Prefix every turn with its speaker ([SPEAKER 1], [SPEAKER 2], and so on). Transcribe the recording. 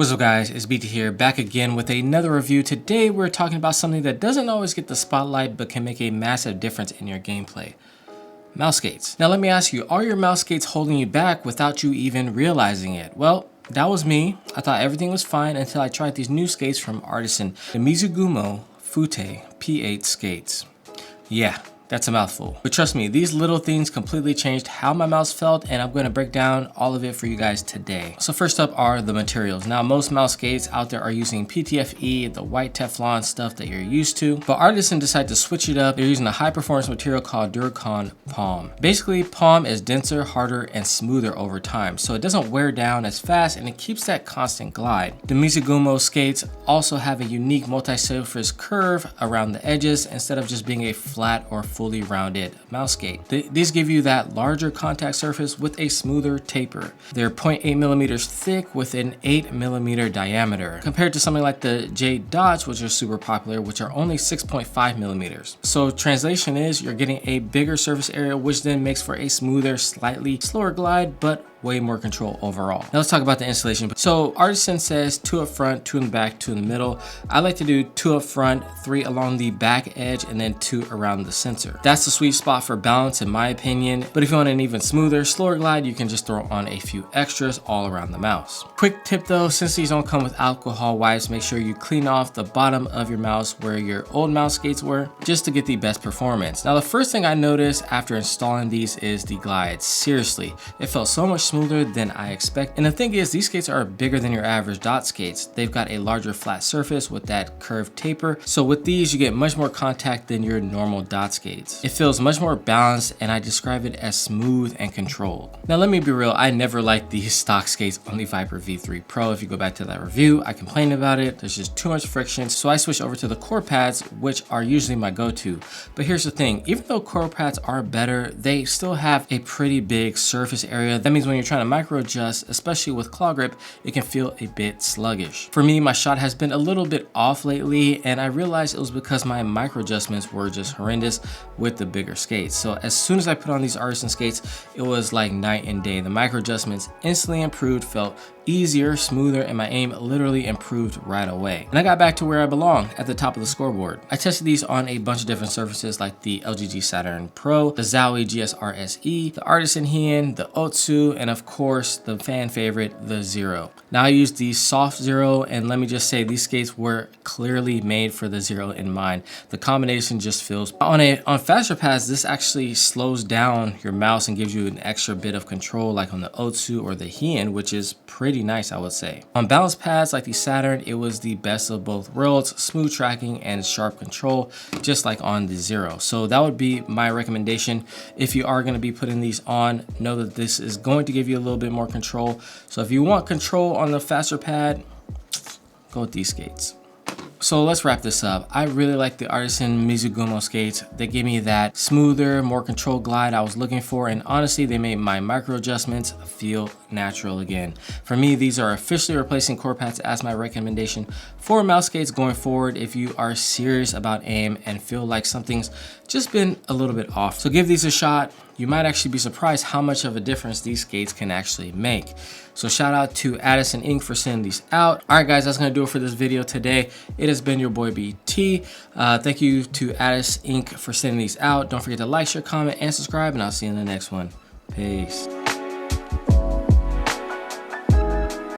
[SPEAKER 1] What's up guys, it's BT here, back again with another review. Today we're talking about something that doesn't always get the spotlight but can make a massive difference in your gameplay. Mouse skates. Now let me ask you, are your mouse skates holding you back without you even realizing it? Well, that was me. I thought everything was fine until I tried these new skates from Artisan, the Mizugumo FUTAE P8 skates. Yeah. That's a mouthful. But trust me, these little things completely changed how my mouse felt, and I'm gonna break down all of it for you guys today. So first up are the materials. Now most mouse skates out there are using PTFE, the white Teflon stuff that you're used to, but Artisan decided to switch it up. They're using a high performance material called Duracon Palm. Basically, Palm is denser, harder, and smoother over time, so it doesn't wear down as fast and it keeps that constant glide. The Mizugumo skates also have a unique multi-surface curve around the edges instead of just being a flat or fully rounded mouse skate. These give you that larger contact surface with a smoother taper. They're 0.8 millimeters thick with an 8 millimeter diameter, compared to something like the J Dots, which are super popular, which are only 6.5 millimeters. So translation is you're getting a bigger surface area, which then makes for a smoother, slightly slower glide, but way more control overall. Now let's talk about the installation. So Artisan says 2 up front, 2 in the back, 2 in the middle. I like to do 2 up front, 3 along the back edge, and then 2 around the sensor. That's the sweet spot for balance in my opinion. But if you want an even smoother, slower glide, you can just throw on a few extras all around the mouse. Quick tip though, since these don't come with alcohol wipes, make sure you clean off the bottom of your mouse where your old mouse skates were, just to get the best performance. Now the first thing I noticed after installing these is the glide. Seriously, it felt so much smoother than I expect. And the thing is, these skates are bigger than your average dot skates. They've got a larger flat surface with that curved taper. So with these, you get much more contact than your normal dot skates. It feels much more balanced, and I describe it as smooth and controlled. Now let me be real, I never liked these stock skates on the Viper V3 Pro. If you go back to that review, I complained about it. There's just too much friction. So I switched over to the core pads, which are usually my go-to. But here's the thing, even though core pads are better, they still have a pretty big surface area. That means when you're trying to micro adjust, especially with claw grip, it can feel a bit sluggish. For me, my shot has been a little bit off lately, and I realized it was because my micro adjustments were just horrendous with the bigger skates. So as soon as I put on these Artisan skates, it was like night and day. The micro adjustments instantly improved, felt easier, smoother, and my aim literally improved right away. And I got back to where I belong, at the top of the scoreboard. I tested these on a bunch of different surfaces like the LG Saturn Pro, the Zowie GSR SE, the Artisan Hien, the Otsu, and of course the fan favorite, the Zero. Now I used the soft Zero, and let me just say these skates were clearly made for the Zero in mind. The combination just feels on faster pads. This actually slows down your mouse and gives you an extra bit of control, like on the Otsu or the Hien, which is pretty nice, I would say. On balance pads like the Saturn, it was the best of both worlds, smooth tracking and sharp control, just like on the Zero. So that would be my recommendation. If you are going to be putting these on, know that this is going to give you a little bit more control. So if you want control on the faster pad, go with these skates. So let's wrap this up. I really like the Artisan Mizugumo skates. They gave me that smoother, more controlled glide I was looking for, and honestly, they made my micro adjustments feel natural again. For me, these are officially replacing core pads as my recommendation for mouse skates going forward if you are serious about aim and feel like something's just been a little bit off. So give these a shot. You might actually be surprised how much of a difference these skates can actually make. So shout out to Artisan Inc. for sending these out. All right guys, that's gonna do it for this video today. It has been your boy BT. Thank you to Artisan Inc. for sending these out. Don't forget to like, share, comment, and subscribe, and I'll see you in the next one. Peace.